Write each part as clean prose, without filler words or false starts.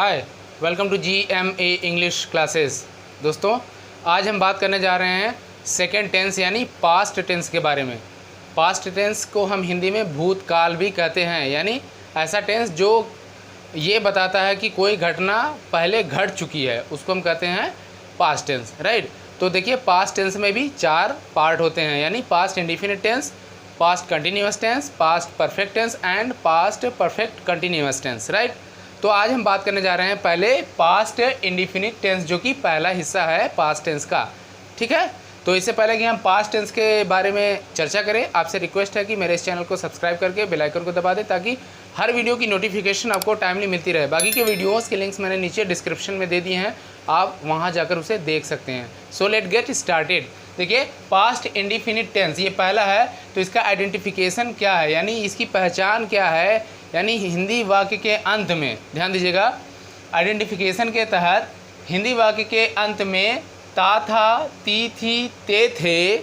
Hi, welcome to GMA English classes. दोस्तों, आज हम बात करने जा रहे हैं सेकेंड टेंस यानी पास्ट टेंस के बारे में। पास्ट टेंस को हम हिंदी में भूतकाल भी कहते हैं, यानी ऐसा टेंस जो ये बताता है कि कोई घटना पहले घट चुकी है, उसको हम कहते हैं पास्ट टेंस, राइट। तो देखिए, पास्ट टेंस में भी 4 पार्ट होते हैं, यानी past indefinite tense, past continuous tense, past perfect tense and past perfect continuous tense, right. तो आज हम बात करने जा रहे हैं पहले पास्ट इंडिफिनिट टेंस, जो कि पहला हिस्सा है पास्ट टेंस का, ठीक है। तो इससे पहले कि हम पास्ट टेंस के बारे में चर्चा करें, आपसे रिक्वेस्ट है कि मेरे इस चैनल को सब्सक्राइब करके बेल आइकन को दबा दें, ताकि हर वीडियो की नोटिफिकेशन आपको टाइमली मिलती रहे। बाकी के वीडियोस के लिंक्स मैंने नीचे डिस्क्रिप्शन में दे दिए हैं, आप वहां जाकर उसे देख सकते हैं। So let get started. देखिए, पास्ट इंडिफिनिट टेंस ये पहला है, तो इसका आइडेंटिफिकेशन क्या है, यानी इसकी पहचान क्या है, यानी हिंदी वाक्य के अंत में, ध्यान दीजिएगा, आइडेंटिफिकेशन के तहत हिंदी वाक्य के अंत में ता था, ती थी, ते थे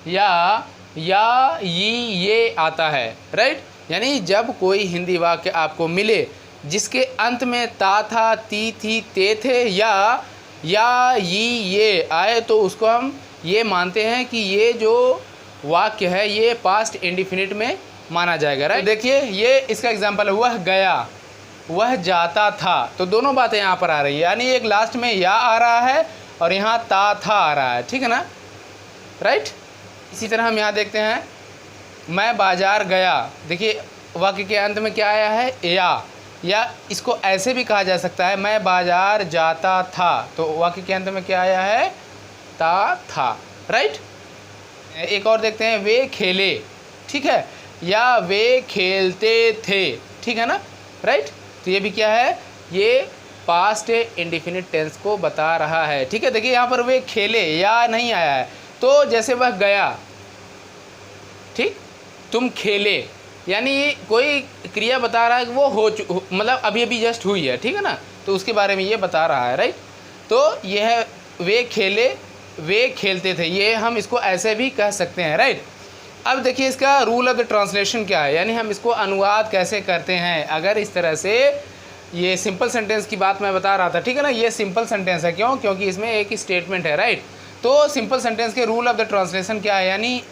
या ये आता है, राइट। यानी जब कोई हिंदी वाक्य आपको मिले जिसके अंत में ता था, ती थी, ते थे या ये आए, तो उसको हम ये मानते हैं कि ये जो वाक्य है ये पास्ट इंडिफिनिट में माना जाएगा, राइट। तो देखिए, ये इसका एग्जांपल है, वह गया, वह जाता था। तो दोनों बातें यहाँ पर आ रही है, यानी एक लास्ट में या आ रहा है और यहाँ ता था आ रहा है, ठीक है ना, राइट। इसी तरह हम यहाँ देखते हैं, मैं बाजार गया। देखिए, वाक्य के अंत में क्या आया है, या इसको ऐसे भी कहा जा सकता है, मैं बाजार जाता था। तो वाक्य के अंत में क्या आया है, ता था, राइट। एक और देखते हैं, वे खेले, ठीक है, या वे खेलते थे, ठीक है ना, राइट। तो ये भी क्या है, ये पास्ट इंडिफिनिट टेंस को बता रहा है, ठीक है। देखिए, यहाँ पर वे खेले या नहीं आया है, तो जैसे वह गया, ठीक, तुम खेले, यानी कोई क्रिया बता रहा है कि वो मतलब अभी अभी जस्ट हुई है, ठीक है ना, तो उसके बारे में ये बता रहा है, राइट। तो यह है, वे खेले, वे खेलते थे, ये हम इसको ऐसे भी कह सकते हैं, राइट। अब देखिए, इसका रूल ऑफ द ट्रांसलेशन क्या है, यानी हम इसको अनुवाद कैसे करते हैं। अगर इस तरह से, ये सिंपल सेंटेंस की बात मैं बता रहा था, ठीक है ना, ये सिंपल सेंटेंस है, क्यों, क्योंकि इसमें एक ही स्टेटमेंट है, राइट। तो सिंपल सेंटेंस के रूल ऑफ द ट्रांसलेशन क्या है, यानी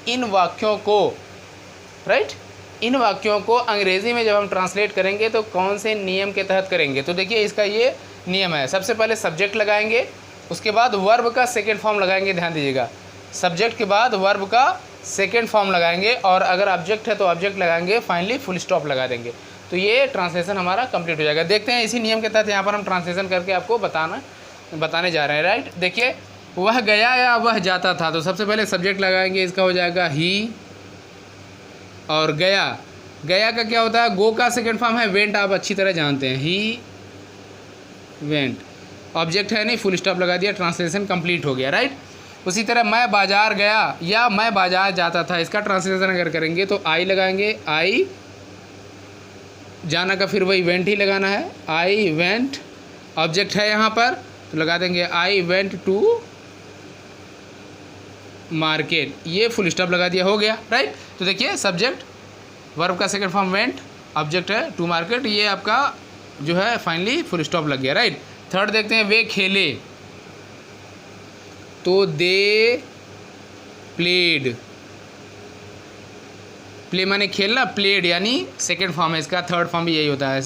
इन वाक्यों को, राइट, इन वाक्यों को अंग्रेज़ी में जब हम ट्रांसलेट करेंगे तो कौन से नियम के तहत करेंगे। तो देखिए, इसका ये नियम है, सबसे पहले सब्जेक्ट लगाएंगे, उसके बाद वर्ब का सेकेंड फॉर्म लगाएंगे, ध्यान दीजिएगा, सब्जेक्ट के बाद वर्ब का सेकेंड फॉर्म लगाएंगे, और अगर ऑब्जेक्ट है तो ऑब्जेक्ट लगाएंगे, फाइनली फुल स्टॉप लगा देंगे। तो ये ट्रांसलेशन हमारा कंप्लीट हो जाएगा। देखते हैं, इसी नियम के तहत यहाँ पर हम ट्रांसलेशन करके आपको बताने जा रहे हैं, राइट। देखिए, वह गया या वह जाता था, तो सबसे पहले सब्जेक्ट लगाएंगे, इसका हो जाएगा ही, और गया का क्या होता है, गो का सेकेंड फॉर्म है वेंट, आप अच्छी तरह जानते हैं, ही वेंट, ऑब्जेक्ट है नहीं, फुल स्टॉप लगा दिया, ट्रांसलेशन कंप्लीट हो गया, राइट। उसी तरह मैं बाजार गया या मैं बाजार जाता था, इसका ट्रांसलेशन अगर करेंगे तो आई लगाएंगे, आई, जाना का फिर वही वेंट ही लगाना है, आई वेंट, ऑब्जेक्ट है यहाँ पर तो लगा देंगे आई वेंट टू मार्केट, ये फुल स्टॉप लगा दिया, हो गया, राइट। तो देखिए, सब्जेक्ट, वर्ब का सेकंड फॉर्म वेंट, ऑब्जेक्ट है टू मार्केट, ये आपका जो है फाइनली फुल स्टॉप लग गया, राइट। थर्ड देखते हैं, वे खेले, तो दे प्लेड, प्ले माने खेलना, प्लेड यानी सेकेंड फॉर्म है इसका, थर्ड फॉर्म भी यही होता है,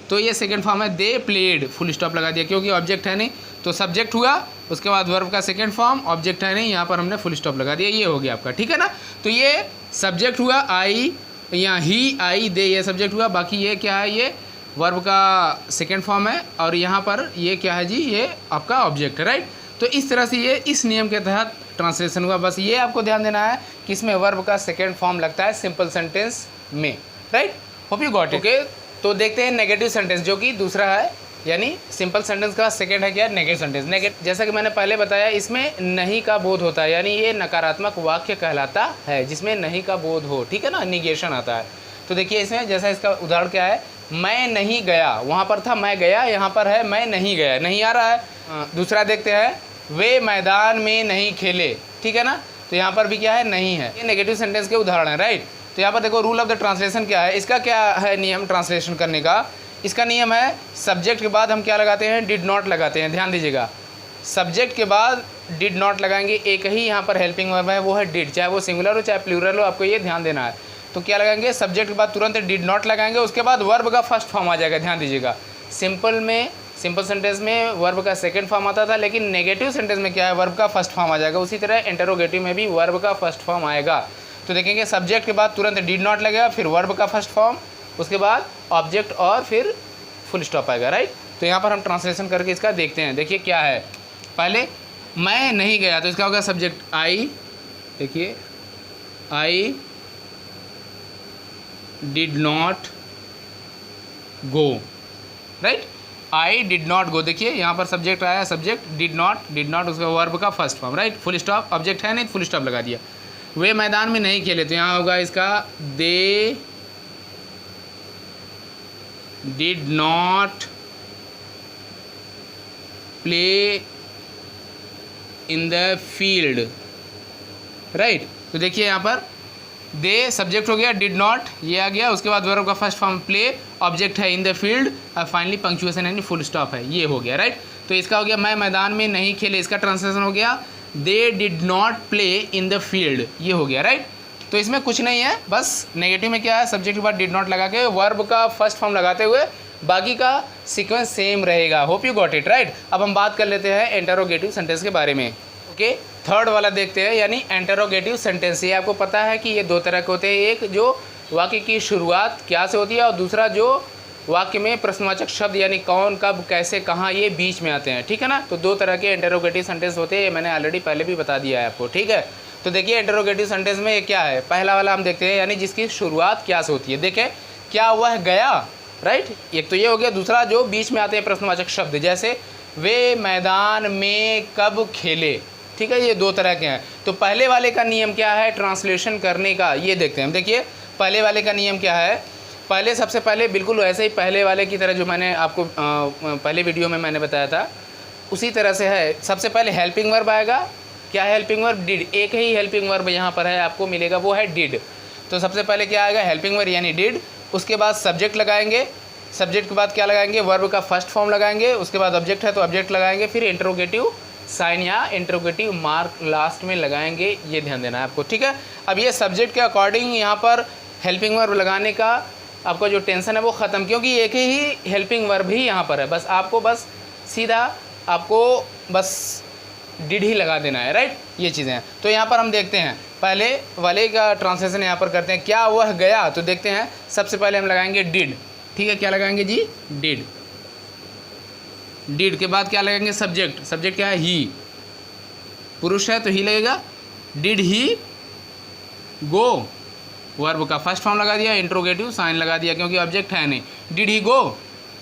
तो ये सेकेंड फॉर्म है, दे प्लेड, फुल स्टॉप लगा दिया, क्योंकि ऑब्जेक्ट है नहीं, तो सब्जेक्ट हुआ, उसके बाद वर्ब का सेकेंड फॉर्म, ऑब्जेक्ट है नहीं, यहाँ पर हमने फुल स्टॉप लगा दिया, ये हो गया आपका, ठीक है ना। तो ये सब्जेक्ट हुआ आई, यहाँ ही, आई, दे, ये सब्जेक्ट हुआ, बाकी ये क्या है, ये वर्ब का सेकेंड फॉर्म है, और यहाँ पर ये क्या है जी, ये आपका ऑब्जेक्ट है, राइट। तो इस तरह से ये इस नियम के तहत ट्रांसलेशन हुआ। बस ये आपको ध्यान देना है कि इसमें वर्ब का सेकेंड फॉर्म लगता है सिंपल सेंटेंस में, right. Hope you got it, okay. तो देखते हैं नेगेटिव सेंटेंस, जो कि दूसरा है, यानी सिंपल सेंटेंस का सेकेंड है क्या, नेगेटिव सेंटेंस। जैसा कि मैंने पहले बताया, इसमें नहीं का बोध होता है, यानी ये नकारात्मक वाक्य कहलाता है जिसमें नहीं का बोध हो, ठीक है ना, निगेशन आता है। तो देखिए, इसमें जैसा इसका उदाहरण क्या है, मैं नहीं गया, वहाँ पर था मैं गया, यहाँ पर है मैं नहीं गया, नहीं आ रहा है। दूसरा देखते हैं, वे मैदान में नहीं खेले, ठीक है ना, तो यहाँ पर भी क्या है, नहीं है। ये नेगेटिव सेंटेंस के उदाहरण है, राइट। तो यहाँ पर देखो, रूल ऑफ द ट्रांसलेशन क्या है, इसका क्या है नियम ट्रांसलेशन करने का, इसका नियम है सब्जेक्ट के बाद हम क्या लगाते हैं, डिड नॉट लगाते हैं। ध्यान दीजिएगा, सब्जेक्ट के बाद डिड नॉट लगाएंगे, एक ही यहाँ पर हेल्पिंग वर्ब है वो है डिड, चाहे वो सिंगुलर हो चाहे प्लूरल हो, आपको ये ध्यान देना है। तो क्या लगाएंगे, सब्जेक्ट के बाद तुरंत डिड नॉट लगाएंगे, उसके बाद वर्ब का फर्स्ट फॉर्म आ जाएगा। ध्यान दीजिएगा, सिंपल सेंटेंस में वर्ब का सेकंड फॉर्म आता था, लेकिन नेगेटिव सेंटेंस में क्या है, वर्ब का फर्स्ट फॉर्म आ जाएगा। उसी तरह इंटरोगेटिव में भी वर्ब का फर्स्ट फॉर्म आएगा। तो देखेंगे सब्जेक्ट के बाद तुरंत डिड नॉट लगेगा, फिर वर्ब का फर्स्ट फॉर्म, उसके बाद ऑब्जेक्ट और फिर फुल स्टॉप आएगा, राइट। तो यहाँ पर हम ट्रांसलेशन करके इसका देखते हैं। देखिए क्या है, पहले मैं नहीं गया तो इसका होगा सब्जेक्ट आई, देखिए I did not go, right, I did not go. देखिए यहाँ पर सब्जेक्ट आया, सब्जेक्ट डिड नॉट उसका वर्ब का first form, right, full stop, object है नहीं फुल स्टॉप लगा दिया। वे मैदान में नहीं खेले तो यहाँ होगा इसका they did not play in the field, right. तो देखिए यहाँ पर दे सब्जेक्ट हो गया, डिड नॉट ये आ गया, उसके बाद वर्ब का फर्स्ट फॉर्म प्ले, ऑब्जेक्ट है इन द फील्ड, और फाइनली पंक्चुएशन यानी फुल स्टॉप है, ये हो गया, राइट। तो इसका हो गया मैं मैदान में नहीं खेले, इसका ट्रांसलेशन हो गया they did not play in the field, ये हो गया, राइट। तो इसमें कुछ नहीं है, बस नेगेटिव में क्या है, सब्जेक्ट के बाद डिड नॉट लगा के वर्ब का फर्स्ट फॉर्म लगाते हुए बाकी का सीक्वेंस सेम रहेगा। Hope you got it, right. अब हम बात कर लेते हैं इंटरोगेटिव सेंटेंस के बारे में। ओके, थर्ड वाला देखते हैं, यानी इंटरोगेटिव सेंटेंस। ये आपको पता है कि ये दो तरह के होते हैं, एक जो वाक्य की शुरुआत क्या से होती है और दूसरा जो वाक्य में प्रश्नवाचक शब्द यानी कौन कब कैसे कहाँ ये बीच में आते हैं, ठीक है ना। तो दो तरह के इंटरोगेटिव सेंटेंस होते हैं, ये मैंने ऑलरेडी पहले भी बता दिया है आपको, ठीक है। तो देखिए इंटरोगेटिव सेंटेंस में ये क्या है, पहला वाला हम देखते हैं, यानी जिसकी शुरुआत क्या से होती है। देखें क्या वह गया, राइट, एक तो ये हो गया, दूसरा जो बीच में आते हैं प्रश्नवाचक शब्द, जैसे वे मैदान में कब खेले, ठीक है, ये दो तरह के हैं। तो पहले वाले का नियम क्या है ट्रांसलेशन करने का, ये देखते हैं हम। देखिए पहले वाले का नियम क्या है, पहले सबसे पहले बिल्कुल वैसे ही पहले वाले की तरह जो मैंने आपको पहले वीडियो में मैंने बताया था उसी तरह से है। सबसे पहले हेल्पिंग वर्ब आएगा, क्या है हेल्पिंग वर्ब, डिड, एक ही हेल्पिंग वर्ब यहाँ पर है आपको मिलेगा, वो है डिड। तो सबसे पहले क्या आएगा, हेल्पिंग वर्ब यानी डिड, उसके बाद सब्जेक्ट लगाएंगे, सब्जेक्ट के बाद क्या लगाएंगे, वर्ब का फर्स्ट फॉर्म लगाएंगे, उसके बाद ऑब्जेक्ट है तो ऑब्जेक्ट लगाएंगे, फिर इंटरोगेटिव साइन या इंटरोगेटिव मार्क लास्ट में लगाएंगे, ये ध्यान देना है आपको, ठीक है। अब ये सब्जेक्ट के अकॉर्डिंग यहाँ पर हेल्पिंग वर्ब लगाने का आपका जो टेंशन है वो ख़त्म, क्योंकि एक ही हेल्पिंग वर्ब ही यहाँ पर है, बस आपको बस सीधा आपको बस डिड ही लगा देना है, राइट, ये चीज़ें हैं। तो यहाँ पर हम देखते हैं पहले वाले का ट्रांसलेशन यहाँ पर करते हैं, क्या वह गया, तो देखते हैं सबसे पहले हम लगाएंगे डिड, ठीक है, क्या लगाएंगे जी, डिड। डिड के बाद क्या लगाएंगे, सब्जेक्ट, सब्जेक्ट क्या है, ही, पुरुष है तो ही लगेगा, डिड ही गो, वर्ब का फर्स्ट फॉर्म लगा दिया, इंट्रोगेटिव साइन लगा दिया क्योंकि ऑब्जेक्ट है नहीं, डिड ही गो,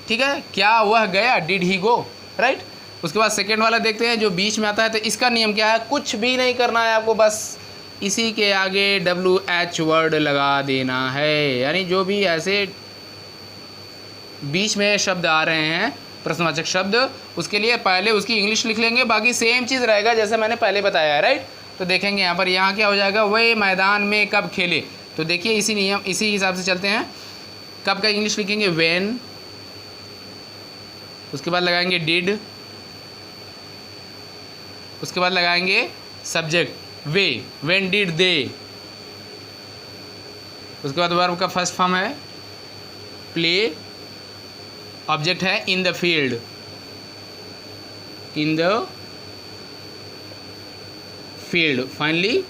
ठीक है, क्या वह गया, डिड ही गो, राइट। उसके बाद सेकेंड वाला देखते हैं जो बीच में आता है, तो इसका नियम क्या है, कुछ भी नहीं करना है आपको, बस इसी के आगे WH वर्ड लगा देना है, यानी जो भी ऐसे बीच में शब्द आ रहे हैं प्रश्नवाचक शब्द, उसके लिए पहले उसकी इंग्लिश लिख लेंगे, बाकी सेम चीज़ रहेगा जैसे मैंने पहले बताया है, राइट। तो देखेंगे यहाँ पर, यहाँ क्या हो जाएगा, वे मैदान में कब खेले, तो देखिए इसी नियम इसी हिसाब से चलते हैं। कब का इंग्लिश लिखेंगे, व्हेन, उसके बाद लगाएंगे डिड, उसके बाद लगाएंगे subject way, when did they, उसके बाद वर्ब का फर्स्ट फॉर्म है प्ले, ऑब्जेक्ट है in the field, in the field, finally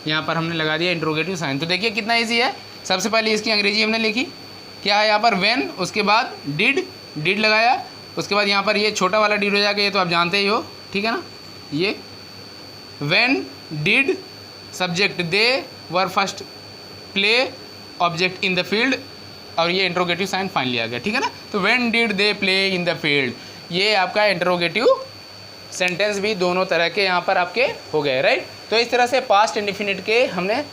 यहाँ पर हमने लगा दिया इंट्रोगेटिव साइन। तो देखिए कितना इजी है। सबसे पहले इसकी अंग्रेजी हमने लिखी, क्या है यहाँ पर, व्हेन, उसके बाद डिड, डिड लगाया, उसके बाद यहाँ पर ये छोटा वाला डिड हो जाएगा, ये तो आप जानते ही हो, ठीक है ना, ये when did subject they, verb first play, object in the field, और ये इंट्रोगेटिव साइन फाइनली आ गया, ठीक है ना। तो when did they play in the field, ये आपका इंट्रोगेटिव सेंटेंस भी दोनों तरह के यहाँ पर आपके हो गए, राइट। तो इस तरह से पास्ट इंडेफिनिट के हमने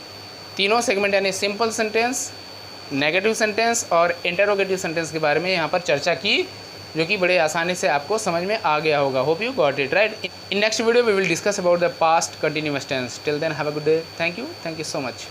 तीनों सेगमेंट यानी सिंपल सेंटेंस, नेगेटिव सेंटेंस और इंटरोगेटिव सेंटेंस के बारे में यहाँ पर चर्चा की, जो कि बड़े आसानी से आपको समझ में आ गया होगा। Hope you got it, right. In next video we will discuss about the past continuous tense. Till then have a good day. Thank you so much.